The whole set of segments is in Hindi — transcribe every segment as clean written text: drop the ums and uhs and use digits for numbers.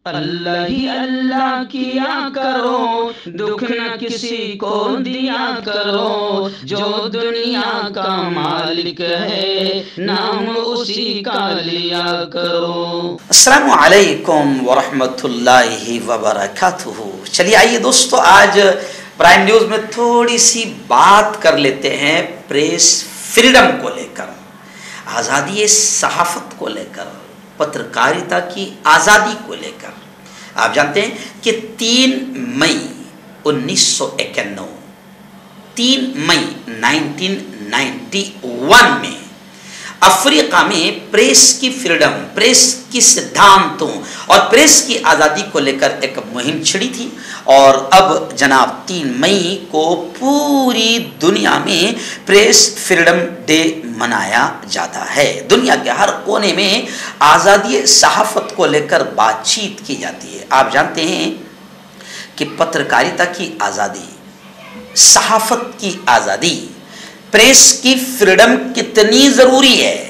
अल्लाह ही अल्लाह किया करो, दुख न किसी को दिया करो, जो दुनिया का मालिक है नाम उसी का लिया करो। अस्सलामु अलैकुम वरहमतुल्लाहि वबरकातुहू। चलिए आइए दोस्तों, आज प्राइम न्यूज़ में थोड़ी सी बात कर लेते हैं प्रेस फ्रीडम को लेकर, आज़ादी सहाफ़त को लेकर, पत्रकारिता की आज़ादी को लेकर। आप जानते हैं कि 3 मई 1991, 3 मई 1991 में अफ्रीका में प्रेस की फ्रीडम, प्रेस की सिद्धांतों और प्रेस की आज़ादी को लेकर एक मुहिम छिड़ी थी। और अब जनाब 3 मई को पूरी दुनिया में प्रेस फ्रीडम डे मनाया जाता है। दुनिया के हर कोने में आज़ादी सहाफ़त को लेकर बातचीत की जाती है। आप जानते हैं कि पत्रकारिता की आज़ादी, सहाफ़त की आज़ादी, प्रेस की फ्रीडम कितनी ज़रूरी है।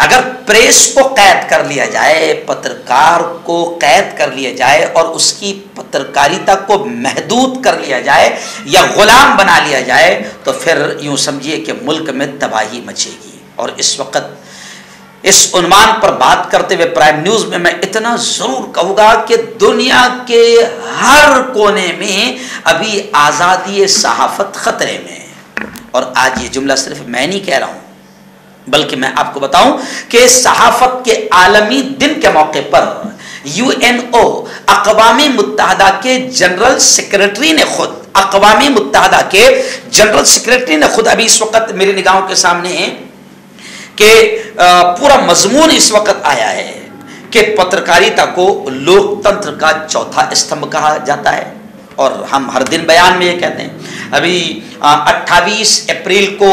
अगर प्रेस को कैद कर लिया जाए, पत्रकार को कैद कर लिया जाए और उसकी पत्रकारिता को महदूद कर लिया जाए या गुलाम बना लिया जाए, तो फिर यूँ समझिए कि मुल्क में तबाही मचेगी। और इस वक्त इस उन्वान पर बात करते हुए प्राइम न्यूज़ में मैं इतना ज़रूर कहूँगा कि दुनिया के हर कोने में अभी आज़ादी सहाफ़त ख़तरे में। और आज ये जुमला सिर्फ मैं नहीं कह रहा हूँ, बल्कि मैं आपको बताऊं कि सहाफ़त के आलमी दिन के मौके पर यूएनओ, अक़वामी मुत्तहदा के जनरल सेक्रेटरी ने खुद, अक़वामी मुत्तहदा के जनरल सेक्रेटरी ने खुद अभी इस वक्त मेरी निगाहों के सामने है कि पूरा मजमून इस वक्त आया है कि पत्रकारिता को लोकतंत्र का चौथा स्तंभ कहा जाता है। और हम हर दिन बयान में ये कहते हैं। अभी 28 अप्रैल को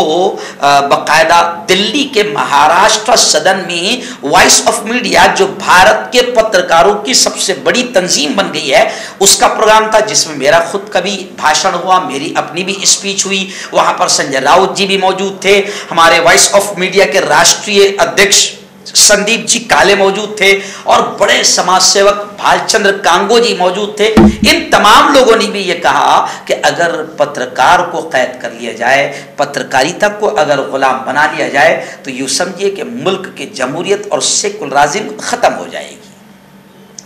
बाकायदा दिल्ली के महाराष्ट्र सदन में वॉइस ऑफ मीडिया, जो भारत के पत्रकारों की सबसे बड़ी तंजीम बन गई है, उसका प्रोग्राम था जिसमें मेरा खुद का भी भाषण हुआ, मेरी अपनी भी स्पीच हुई। वहाँ पर संजय राउत जी भी मौजूद थे, हमारे वॉइस ऑफ मीडिया के राष्ट्रीय अध्यक्ष संदीप जी काले मौजूद थे और बड़े समाज सेवक भालचंद्र कांगो जी मौजूद थे। इन तमाम लोगों ने भी ये कहा कि अगर पत्रकार को कैद कर लिया जाए, पत्रकारिता को अगर गुलाम बना लिया जाए, तो यूँ समझिए कि मुल्क की जमहूरियत और सेकुलरिज्म ख़त्म हो जाएगी।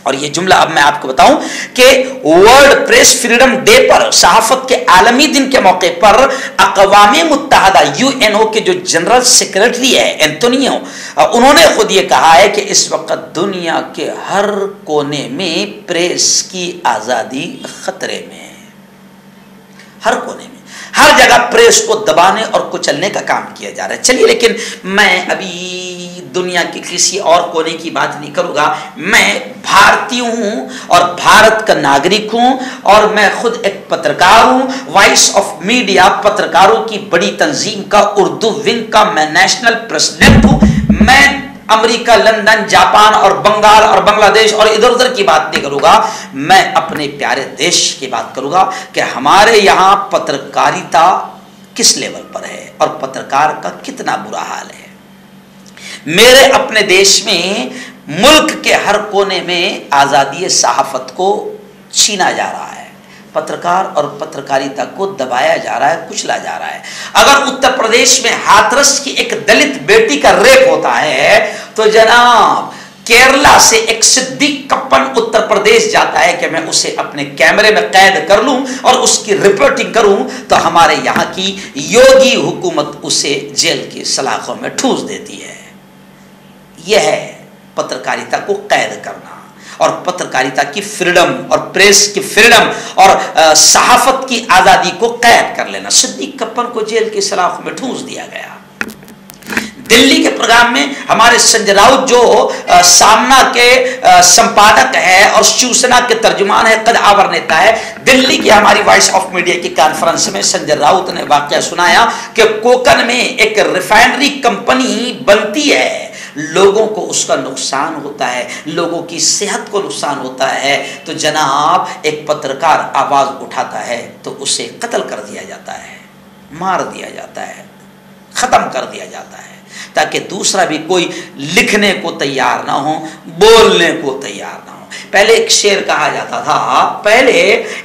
और ये जुमला अब मैं आपको बताऊं कि वर्ल्ड प्रेस फ्रीडम डे पर, सहाफ़त के आलमी दिन के मौके पर, अक़वामी मुत्तहदा यूएनओ के जो जनरल सेक्रेटरी है एंटोनियो, उन्होंने खुद ये कहा है कि इस वक्त दुनिया के हर कोने में प्रेस की आज़ादी खतरे में है। हर कोने में, हर जगह प्रेस को दबाने और कुचलने का काम किया जा रहा है। चलिए, लेकिन मैं अभी दुनिया के किसी और कोने की बात नहीं करूंगा। मैं भारतीय हूं और भारत का नागरिक हूं और मैं खुद एक पत्रकार हूं। वॉइस ऑफ मीडिया पत्रकारों की बड़ी तंजीम का उर्दू विंग का मैं नेशनल प्रेसिडेंट हूं। मैं अमेरिका, लंदन, जापान और बंगाल और बांग्लादेश और इधर उधर की बात नहीं करूंगा। मैं अपने प्यारे देश की बात करूंगा कि हमारे यहाँ पत्रकारिता किस लेवल पर है और पत्रकार का कितना बुरा हाल है। मेरे अपने देश में मुल्क के हर कोने में आज़ादी सहाफ़त को छीना जा रहा है, पत्रकार और पत्रकारिता को दबाया जा रहा है, कुचला जा रहा है। अगर उत्तर प्रदेश में हाथरस की एक दलित बेटी का रेप होता है, तो जनाब केरला से एक सिद्दीक कप्पन उत्तर प्रदेश जाता है कि मैं उसे अपने कैमरे में कैद कर लूं और उसकी रिपोर्टिंग करूं, तो हमारे यहाँ की योगी हुकूमत उसे जेल की सलाखों में ठूस देती है। यह है पत्रकारिता को कैद करना और पत्रकारिता की फ्रीडम और प्रेस की फ्रीडम और सहाफ़त की आज़ादी को कैद कर लेना। सिद्दीक कप्पन को जेल की सलाखों में ठूस दिया गया। दिल्ली के प्रोग्राम में हमारे संजय राउत, जो सामना के संपादक है और शिवसेना के तर्जुमान है, कद आवर नेता है, दिल्ली की हमारी वॉइस ऑफ मीडिया की कॉन्फ्रेंस में संजय राउत ने वाकया सुनाया कि कोकन में एक रिफाइनरी कंपनी बनती है, लोगों को उसका नुकसान होता है, लोगों की सेहत को नुकसान होता है, तो जनाब एक पत्रकार आवाज़ उठाता है तो उसे कत्ल कर दिया जाता है, मार दिया जाता है, ख़त्म कर दिया जाता है, ताकि दूसरा भी कोई लिखने को तैयार ना हो, बोलने को तैयार ना हो। पहले एक शेर कहा जाता था, पहले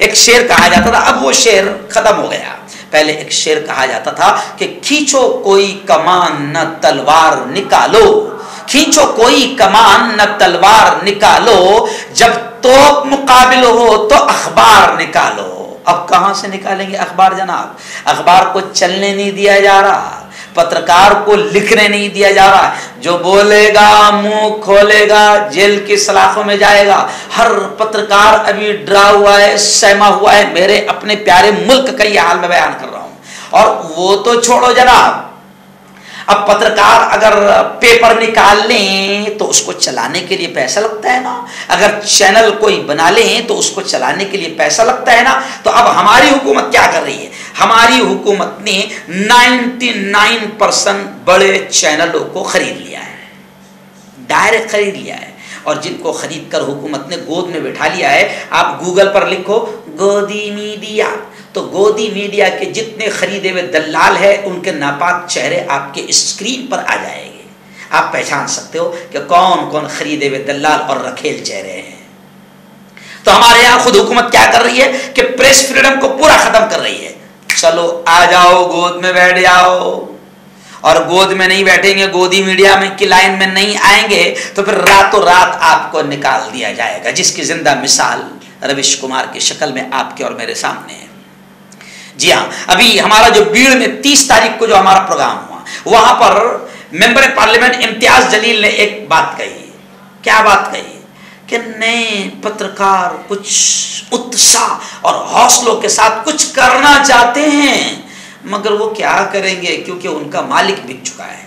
एक शेर कहा जाता था, अब वो शेर खत्म हो गया। पहले एक शेर कहा जाता था कि खींचो कोई कमान न तलवार निकालो, खींचो कोई कमान न तलवार निकालो, जब तो मुकाबिल हो तो अखबार निकालो। अब कहां से निकालेंगे अखबार जनाब? अखबार को चलने नहीं दिया जा रहा, पत्रकार को लिखने नहीं दिया जा रहा। जो बोलेगा मुंह खोलेगा जेल की सलाखों में जाएगा। हर पत्रकार अभी डरा हुआ है, सहमा हुआ है। मेरे अपने प्यारे मुल्क का ये हाल मैं बयान कर रहा हूं। और वो तो छोड़ो जनाब, अब पत्रकार अगर पेपर निकाल लें तो उसको चलाने के लिए पैसा लगता है ना, अगर चैनल कोई बना लें तो उसको चलाने के लिए पैसा लगता है ना। तो अब हमारी हुकूमत क्या कर रही है? हमारी हुकूमत ने 99% बड़े चैनलों को खरीद लिया है, डायरेक्ट खरीद लिया है। और जिनको खरीद कर हुकूमत ने गोद में बैठा लिया है, आप गूगल पर लिखो गोदी मीडिया, तो गोदी मीडिया के जितने खरीदे हुए दलाल है उनके नापाक चेहरे आपके स्क्रीन पर आ जाएंगे। आप पहचान सकते हो कि कौन कौन खरीदे हुए दलाल और रखेल चेहरे हैं। तो हमारे यहाँ खुद हुकूमत क्या कर रही है कि प्रेस फ्रीडम को पूरा खत्म कर रही है। चलो आ जाओ, गोद में बैठ जाओ, और गोद में नहीं बैठेंगे, गोदी मीडिया में की लाइन में नहीं आएंगे तो फिर रातों रात आपको निकाल दिया जाएगा, जिसकी जिंदा मिसाल रविश कुमार की शक्ल में आपके और मेरे सामने है। जी हाँ, अभी हमारा जो बीड़ में 30 तारीख को जो हमारा प्रोग्राम हुआ, वहां पर मेंबर पार्लियामेंट इम्तियाज जलील ने एक बात कही। क्या बात कही? कि नए पत्रकार कुछ उत्साह और हौसलों के साथ कुछ करना चाहते हैं, मगर वो क्या करेंगे क्योंकि उनका मालिक बिक चुका है।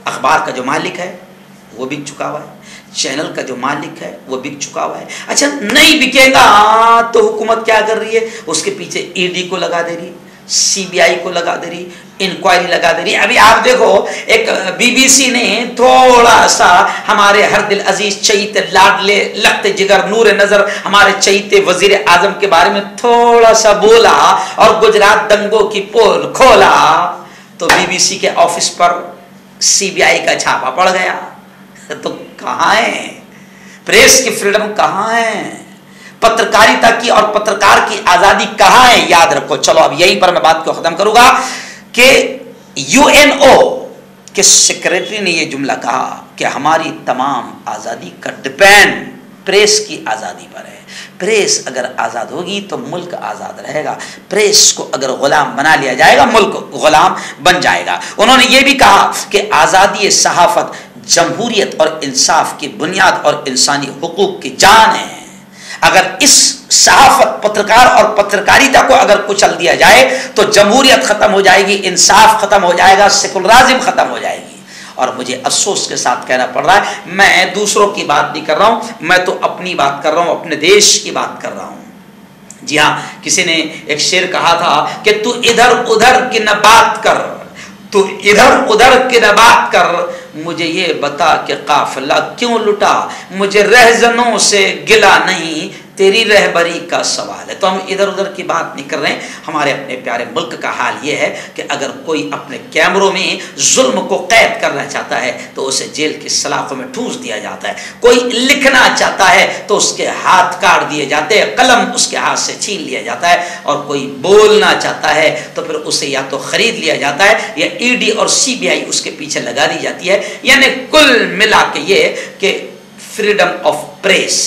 अखबार का जो मालिक है वो बिक चुका हुआ है, चैनल का जो मालिक है वो बिक चुका हुआ है। अच्छा, नहीं बिकेगा तो हुकूमत क्या कर रही है? उसके पीछे ईडी को लगा दे रही, सीबीआई को लगा दे रही, इंक्वायरी लगा दे रही। अभी आप देखो, एक बीबीसी ने थोड़ा सा हमारे हर दिल अजीज चहीते लाडले लगते जिगर नूर नजर हमारे चहीते वजीर आजम के बारे में थोड़ा सा बोला और गुजरात दंगों की पोल खोला, तो बीबीसी के ऑफिस पर सीबीआई का छापा पड़ गया। तो कहां है प्रेस की फ्रीडम? कहां है पत्रकारिता की और पत्रकार की आजादी? कहां है? याद रखो। चलो अब यहीं पर मैं बात को खत्म करूंगा कि यूएनओ के सेक्रेटरी ने यह जुमला कहा कि हमारी तमाम आजादी का डिपेंड प्रेस की आजादी पर है। प्रेस अगर आजाद होगी तो मुल्क आजाद रहेगा। प्रेस को अगर गुलाम बना लिया जाएगा, मुल्क गुलाम बन जाएगा। उन्होंने यह भी कहा कि आजादी सहाफत जमहूरियत और इंसाफ की बुनियाद और इंसानी हुकूक की जान है। अगर इस सहाफत, पत्रकार और पत्रकारिता को अगर कुचल दिया जाए तो जमहूरियत खत्म हो जाएगी, इंसाफ खत्म हो जाएगा, सेकुलरिज्म खत्म हो जाएगी। और मुझे अफसोस के साथ कहना पड़ रहा है, मैं दूसरों की बात नहीं कर रहा हूं, मैं तो अपनी बात कर रहा हूं, अपने देश की बात कर रहा हूं। जी हाँ, किसी ने एक शेर कहा था कि तू इधर उधर की न बात कर, तू इधर उधर की न बात कर, मुझे ये बता कि काफिला क्यों लुटा, मुझे रहजनों से गिला नहीं, तेरी रहबरी का सवाल है। तो हम इधर उधर की बात नहीं कर रहे हैं। हमारे अपने प्यारे मुल्क का हाल ये है कि अगर कोई अपने कैमरों में जुल्म को कैद करना चाहता है तो उसे जेल की सलाखों में ठूस दिया जाता है। कोई लिखना चाहता है तो उसके हाथ काट दिए जाते हैं, कलम उसके हाथ से छीन लिया जाता है। और कोई बोलना चाहता है तो फिर उसे या तो खरीद लिया जाता है या ईडी और सीबीआई उसके पीछे लगा दी जाती है। यानी कुल मिला के ये कि फ्रीडम ऑफ प्रेस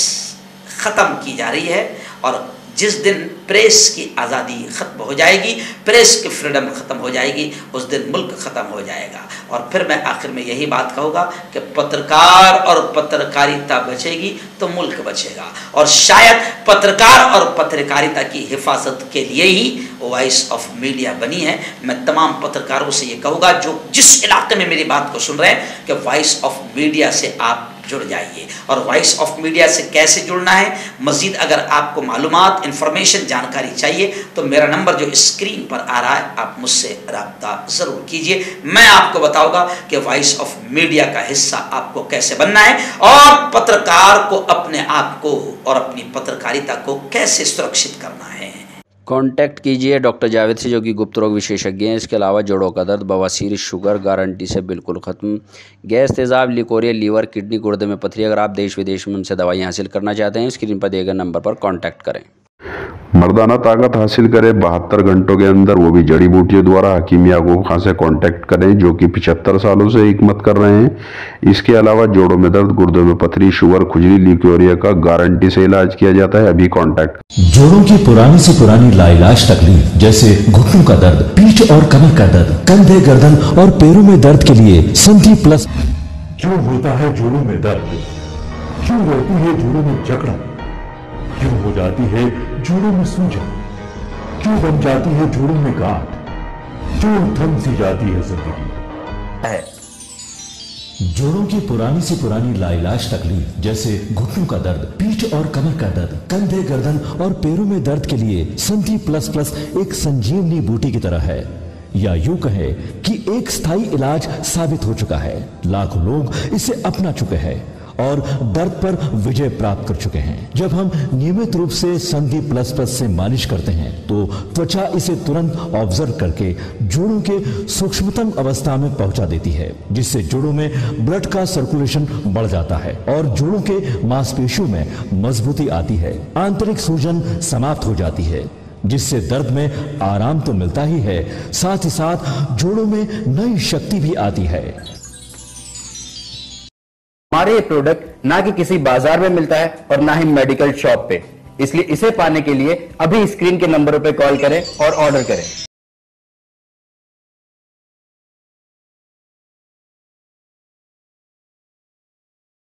खत्म की जा रही है। और जिस दिन प्रेस की आज़ादी खत्म हो जाएगी, प्रेस की फ्रीडम खत्म हो जाएगी, उस दिन मुल्क खत्म हो जाएगा। और फिर मैं आखिर में यही बात कहूँगा कि पत्रकार और पत्रकारिता बचेगी तो मुल्क बचेगा। और शायद पत्रकार और पत्रकारिता की हिफाजत के लिए ही वॉइस ऑफ मीडिया बनी है। मैं तमाम पत्रकारों से ये कहूँगा जो जिस इलाके में मेरी बात को सुन रहे हैं कि वॉइस ऑफ मीडिया से आप जुड़ जाइए। और वॉइस ऑफ मीडिया से कैसे जुड़ना है, मजीद अगर आपको मालूमात, इंफॉर्मेशन, जानकारी चाहिए तो मेरा नंबर जो स्क्रीन पर आ रहा है, आप मुझसे रब्ता ज़रूर कीजिए। मैं आपको बताऊंगा कि वॉइस ऑफ मीडिया का हिस्सा आपको कैसे बनना है और पत्रकार को अपने आप को और अपनी पत्रकारिता को कैसे सुरक्षित करना है। कांटेक्ट कीजिए डॉक्टर जावेद से, जो कि गुप्त रोग विशेषज्ञ हैं। इसके अलावा जोड़ों का दर्द, बवासीर, शुगर गारंटी से बिल्कुल ख़त्म, गैस, तेज़ाब, लिकोरिया, लीवर, किडनी, गुर्दे में पथरी। अगर आप देश विदेश में उनसे दवाई हासिल करना चाहते हैं, स्क्रीन पर दिए गए नंबर पर कांटेक्ट करें। मर्दाना ताकत हासिल करें 72 घंटों के अंदर, वो भी जड़ी बूटियों द्वारा। हकीम याकूब खान से कांटेक्ट करें, जो कि 75 सालों से हिकमत कर रहे हैं। इसके अलावा जोड़ों में दर्द, गुर्दों में पथरी, शुगर, खुजली, लिकोरिया का गारंटी से इलाज किया जाता है। अभी कांटेक्ट। जोड़ों की पुरानी से पुरानी लाइलाज तकलीफ जैसे घुटनों का दर्द, पीठ और कमर का दर्द, कंधे, गर्दन और पैरों में दर्द के लिए संधि प्लस। क्यों होता है जोड़ों में दर्द? क्यों रहती है जोड़ों में जकड़न? क्यों हो जाती है जोड़ों में सूजन? क्यों बन जाती है जोड़ों में गांठ? क्यों थम सी जाती है जिंदगी? जोड़ों की पुरानी से पुरानी लाइलाज तकलीफ जैसे घुटनों का दर्द, पीठ और कमर का दर्द, कंधे, गर्दन और पैरों में दर्द के लिए संधि प्लस प्लस एक संजीवनी बूटी की तरह है, या यूं कहे कि एक स्थायी इलाज साबित हो चुका है। लाखों लोग इसे अपना चुके हैं और दर्द पर विजय प्राप्त कर चुके हैं। जब हम नियमित रूप से संधि प्लस प्लस से मालिश करते हैं तो त्वचा इसे तुरंत ऑब्जर्व करके जोड़ों के सूक्ष्मतम अवस्था में पहुंचा देती है, जिससे जोड़ों में ब्लड का सर्कुलेशन बढ़ जाता है और जोड़ों के मांसपेशियों में मजबूती आती है। आंतरिक सूजन समाप्त हो जाती है, जिससे दर्द में आराम तो मिलता ही है, साथ ही साथ जोड़ों में नई शक्ति भी आती है। हमारे ये प्रोडक्ट ना कि किसी बाजार में मिलता है और ना ही मेडिकल शॉप पे, इसलिए इसे पाने के लिए अभी स्क्रीन के नंबरों पे कॉल करें और ऑर्डर करें।